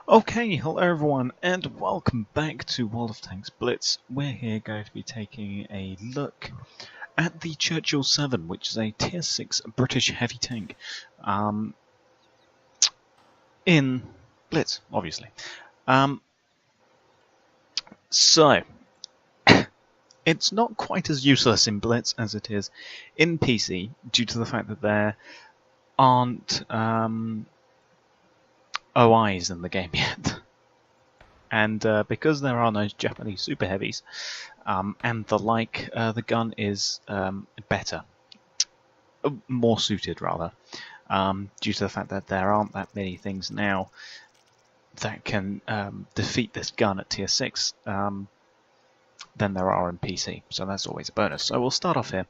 Okay, hello everyone, and welcome back to World of Tanks Blitz. We're here going to be taking a look at the Churchill VII, which is a Tier 6 British heavy tank in Blitz, obviously. So, it's not quite as useless in Blitz as it is in PC, due to the fact that there aren't OIs in the game yet. And because there are no Japanese super heavies and the like, the gun is better, more suited rather, due to the fact that there aren't that many things now that can defeat this gun at tier 6 than there are in PC, so that's always a bonus. So we'll start off here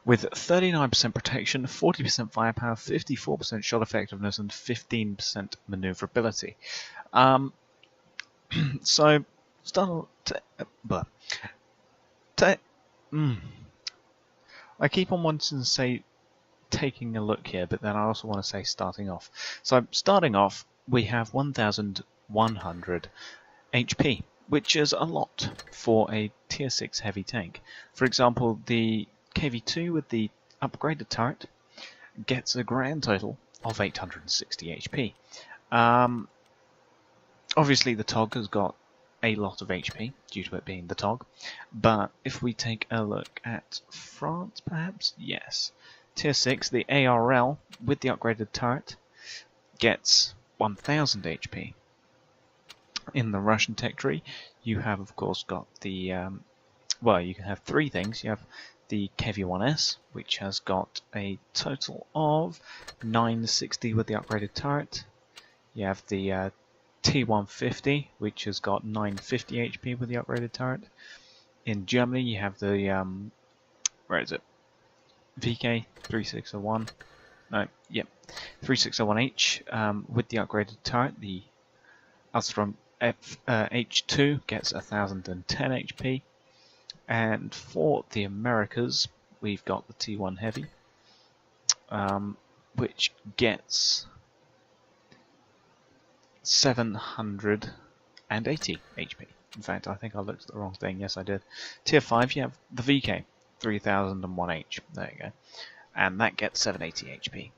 with 39% protection, 40% firepower, 54% shot effectiveness, and 15% maneuverability. So, I keep on wanting to say taking a look here, but then I also want to say starting off. So, starting off, we have 1,100 HP, which is a lot for a tier 6 heavy tank. For example, the KV-2 with the upgraded turret gets a grand total of 860 HP. Obviously the TOG has got a lot of HP due to it being the TOG, but if we take a look at France perhaps, yes, tier 6, the ARL with the upgraded turret gets 1000 HP. In the Russian tech tree you have of course got the, well, you can have three things. You have the KV-1S, which has got a total of 960 with the upgraded turret. You have the T150, which has got 950 HP with the upgraded turret. In Germany, you have the, where is it? VK 3601. No, yep, 3601H with the upgraded turret. The Astrom H2 gets 1010 HP. And for the Americas, we've got the T1 Heavy, which gets 780 HP. In fact, I think I looked at the wrong thing. Yes, I did. Tier 5, you have the VK, 3001H. There you go. And that gets 780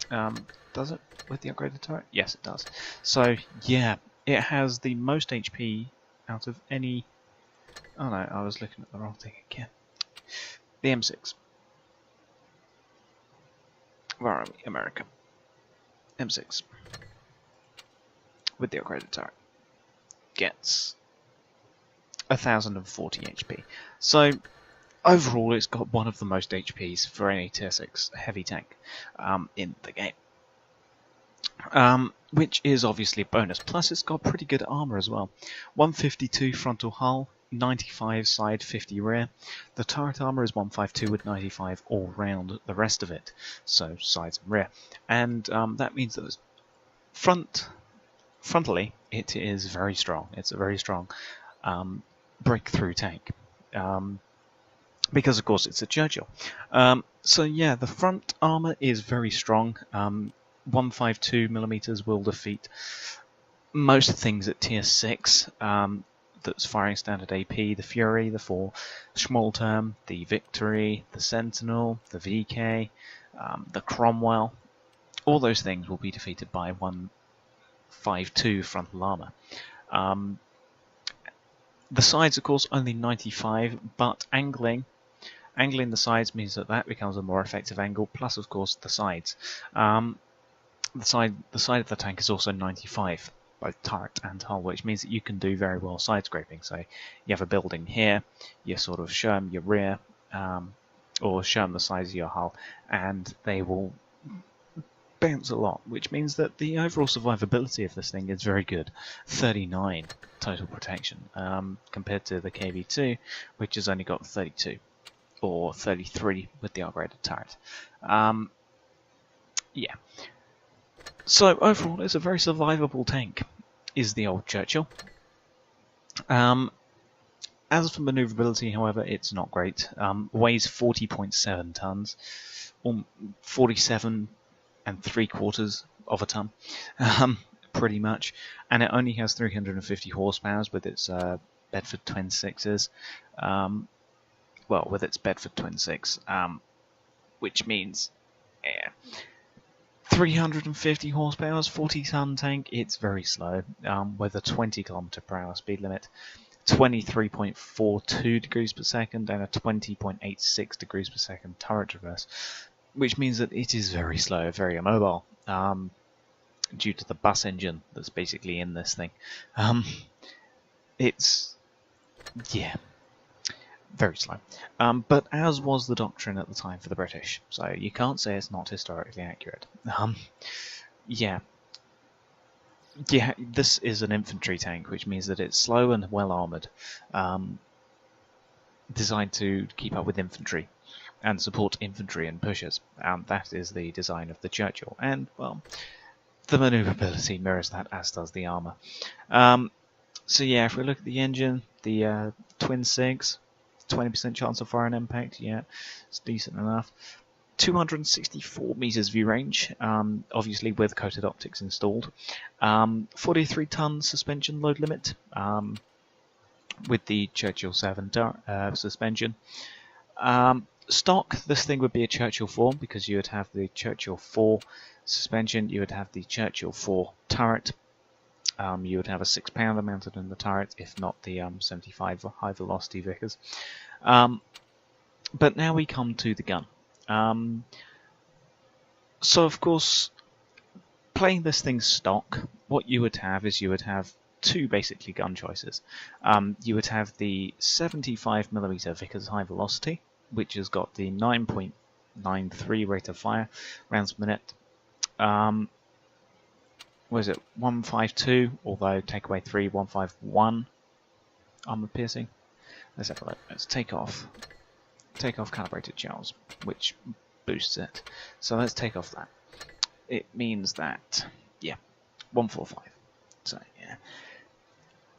HP. Does it with the upgraded turret? Yes, it does. So, yeah, it has the most HP out of any... Oh no, I was looking at the wrong thing again. The M6. Where are we? America. M6. With the upgraded turret. Gets 1040 HP. So, overall it's got one of the most HPs for any tier 6 heavy tank in the game. Which is obviously a bonus. Plus it's got pretty good armour as well. 152 frontal hull, 95 side, 50 rear. The turret armour is 152 with 95 all round the rest of it, so sides and rear. And that means that frontally it is very strong. It's a very strong breakthrough tank. Because of course it's a Churchill. So yeah, the front armour is very strong. 152mm will defeat most things at tier 6. That's firing standard AP, the Fury, the 4 Schmalterm, the Victory, the Sentinel, the VK, the Cromwell. All those things will be defeated by 152 frontal armour. The sides, of course, only 95, but angling the sides means that that becomes a more effective angle. Plus, of course, the sides. The side of the tank is also 95. Both turret and hull, which means that you can do very well side scraping. So you have a building here, you sort of show them your rear, or show them the size of your hull, and they will bounce a lot, which means that the overall survivability of this thing is very good. 39 total protection, compared to the KV-2, which has only got 32, or 33 with the upgraded turret. Yeah. So overall, it's a very survivable tank, is the old Churchill. As for maneuverability, however, it's not great. Weighs 40.7 tons, or 47 3/4 of a ton. pretty much, and it only has 350 horsepower with its Bedford twin sixes. Well, with its Bedford twin six, which means 350 horsepower, 40-ton tank. It's very slow, with a 20 km/h speed limit, 23.42 degrees per second, and a 20.86 degrees per second turret traverse, which means that it is very slow, very immobile, due to the bus engine that's basically in this thing. It's, yeah, very slow. But as was the doctrine at the time for the British, so you can't say it's not historically accurate. Yeah, this is an infantry tank, which means that it's slow and well armoured, designed to keep up with infantry and support infantry and pushers. That is the design of the Churchill, and, well, the manoeuvrability mirrors that, as does the armour. So yeah, if we look at the engine, the twin SIGs, 20% chance of fire and impact, yeah, it's decent enough. 264 meters view range, obviously with coated optics installed. 43-ton suspension load limit, with the Churchill VII suspension. Stock, this thing would be a Churchill 4, because you would have the Churchill 4 suspension, you would have the Churchill 4 turret, you would have a 6-pounder mounted in the turret, if not the 75 high velocity Vickers. But now we come to the gun. So of course, playing this thing stock, what you would have is you would have two basically gun choices. You would have the 75mm Vickers high velocity, which has got the 9.93 rate of fire rounds per minute. What is it? 152, although take away 3, 151 armor piercing. Let's have a look. Let's take off calibrated shells, which boosts it. So let's take off that. It means that, yeah, 145. So yeah,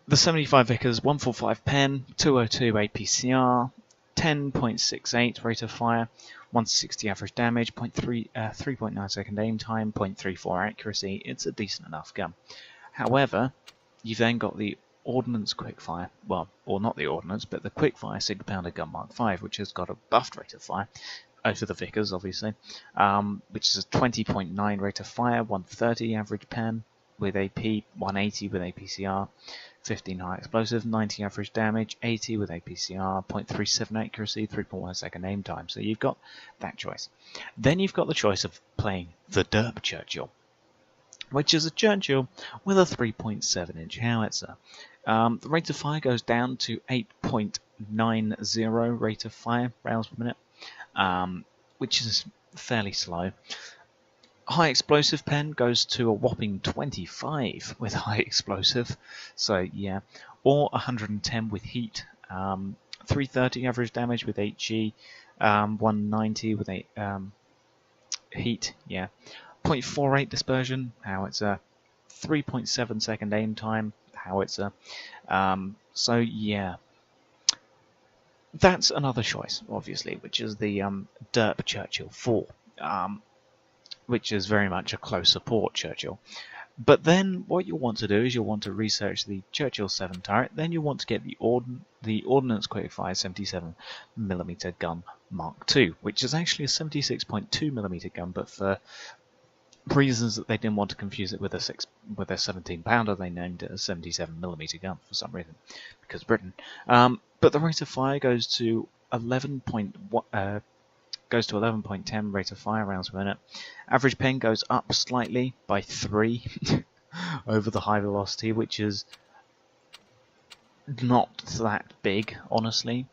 the 75 Vickers, 145 pen, 202 APCR, 10.68 rate of fire, 160 average damage, 3.9 second aim time, 0.34 accuracy. It's a decent enough gun. However, you've then got the Ordnance Quickfire, well, or not the Ordnance, but the Quickfire 6-pounder gun Mark V, which has got a buffed rate of fire, over the Vickers, obviously, which is a 20.9 rate of fire, 130 average pen with AP, 180 with APCR, 15 high explosive, 90 average damage, 80 with APCR, 0.37 accuracy, 3.1 second aim time. So you've got that choice. Then you've got the choice of playing the Derp Churchill, which is a Churchill with a 3.7-inch howitzer. The rate of fire goes down to 8.90 rate of fire rounds per minute, which is fairly slow. High explosive pen goes to a whopping 25 with high explosive, so yeah, or 110 with heat, 330 average damage with HE, 190 with heat, yeah, 0.48 dispersion, howitzer, 3.7 second aim time, howitzer, so yeah. That's another choice, obviously, which is the Derp Churchill 4, which is very much a close support Churchill. But then what you'll want to do is you'll want to research the Churchill 7 turret, then you'll want to get the Ordnance Quickfire 77mm gun Mark II, which is actually a 76.2mm gun, but for reasons that they didn't want to confuse it with a 17-pounder, they named it a 77mm gun for some reason, because Britain. But the rate of fire goes to 11.10 rate of fire rounds per minute. Average pen goes up slightly by 3 over the high velocity, which is not that big, honestly.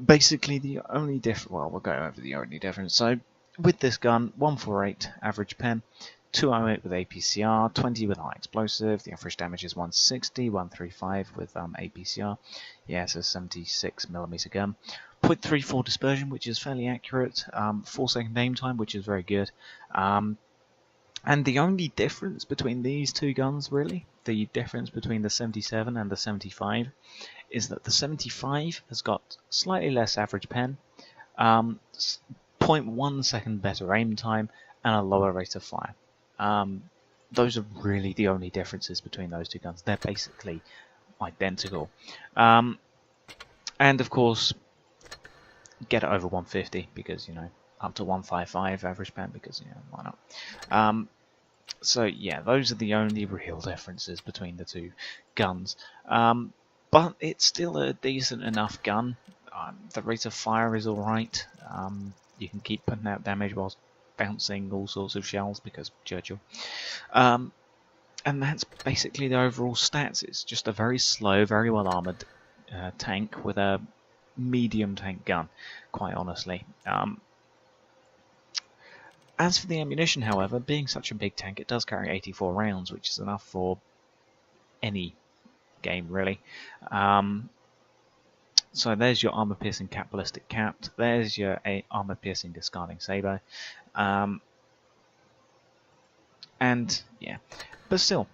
Basically, the only difference. Well, we'll go over the only difference. So, with this gun, 148 average pen, 208 with APCR, 20 with high explosive. The average damage is 160, 135 with APCR. Yeah, it's a 76mm gun. 0.34 dispersion, which is fairly accurate. 4 second aim time, which is very good. And the only difference between these two guns, really, the difference between the 77 and the 75, is that the 75 has got slightly less average pen, 0.1 second better aim time, and a lower rate of fire. those are really the only differences between those two guns. They're basically identical. And of course, get it over 150 because, you know, up to 155 average pen because, you know, why not? So yeah, those are the only real differences between the two guns. But it's still a decent enough gun. The rate of fire is alright. You can keep putting out damage whilst bouncing all sorts of shells because Churchill. And that's basically the overall stats. It's just a very slow, very well armoured tank with a medium tank gun, quite honestly. As for the ammunition, however, being such a big tank, it does carry 84 rounds, which is enough for any game, really. So there's your armour-piercing cap ballistic cap. There's your armour-piercing discarding saber. And, yeah. But still,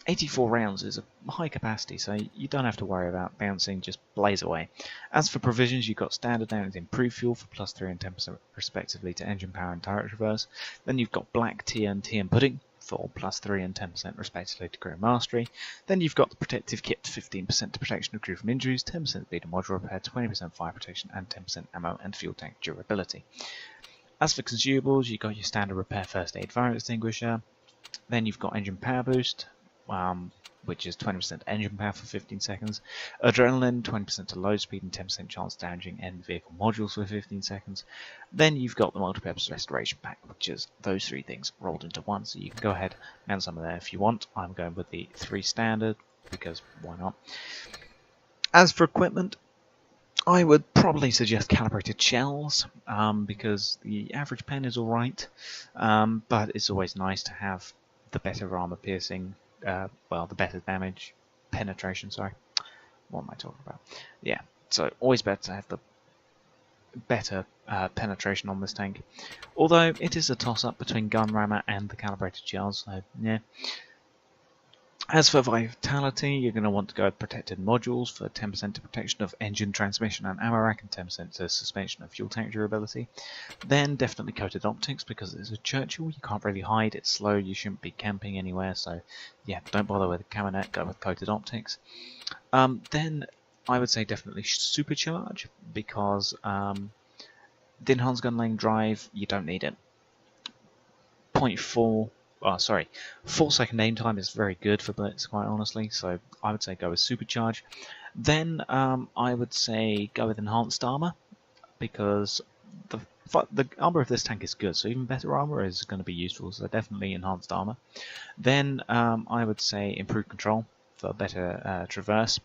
84 rounds is a high capacity, so you don't have to worry about bouncing, just blaze away. As for provisions, you've got standard and improved fuel for +3 and 10% respectively to engine power and turret traverse. Then you've got black tea and pudding for +3 and 10% respectively to crew mastery. Then you've got the protective kit, 15% to protection of crew from injuries, 10% speed and module repair, 20% fire protection, and 10% ammo and fuel tank durability. As for consumables, you've got your standard repair first aid fire extinguisher. Then you've got engine power boost, which is 20% engine power for 15 seconds, adrenaline, 20% to load speed and 10% chance damaging end vehicle modules for 15 seconds. Then you've got the multi-purpose restoration pack, which is those three things rolled into one, so you can go ahead and mount some of there if you want. I'm going with the 3 standard, because why not? As for equipment, I would probably suggest calibrated shells, because the average pen is alright, but it's always nice to have the better armor piercing, well, the better damage penetration, sorry. What am I talking about? Yeah, so always better to have the better penetration on this tank. Although it is a toss-up between gun rammer and the calibrated shells, so yeah. As for vitality, you're going to want to go with protected modules for 10% to protection of engine, transmission and ammo rack and 10% to suspension of fuel tank durability. Then definitely coated optics because it's a Churchill, you can't really hide, it's slow, you shouldn't be camping anywhere, so yeah, don't bother with a caminet, go with coated optics. Then I would say definitely supercharge because the enhanced gun lane drive, you don't need it. 4 second aim time is very good for Blitz, quite honestly, so I would say go with supercharge. Then I would say go with enhanced armor because the armor of this tank is good, so even better armor is going to be useful, so definitely enhanced armor. Then I would say improved control for better traverse,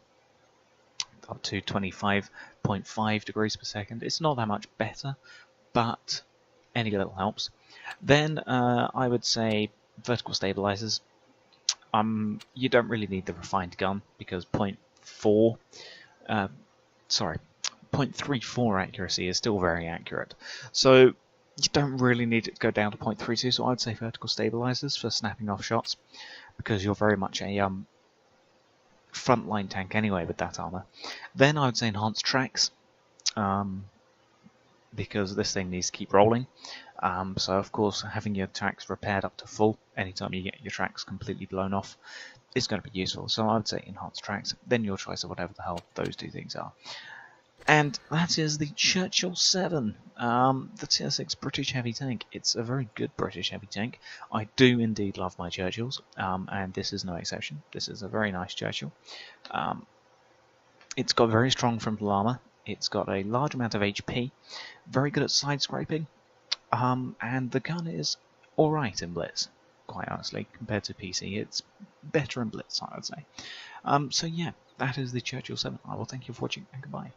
up to 25.5 degrees per second. It's not that much better, but any little helps. Then I would say vertical stabilizers. You don't really need the refined gun because 0.34 accuracy is still very accurate. So you don't really need it to go down to 0.32. So I would say vertical stabilizers for snapping off shots because you're very much a frontline tank anyway with that armor. Then I would say enhanced tracks. Because this thing needs to keep rolling. So of course having your tracks repaired up to full anytime you get your tracks completely blown off is going to be useful. So I would say enhanced tracks, then your choice of whatever the hell those two things are. And that is the Churchill VII, the Tier 6 British heavy tank. It's a very good British heavy tank. I do indeed love my Churchills, and this is no exception. This is a very nice Churchill. It's got very strong frontal armour. It's got a large amount of HP, very good at side scraping, and the gun is alright in Blitz, quite honestly, compared to PC. It's better in Blitz, I would say. So yeah, that is the Churchill VII. I will thank you for watching, and goodbye.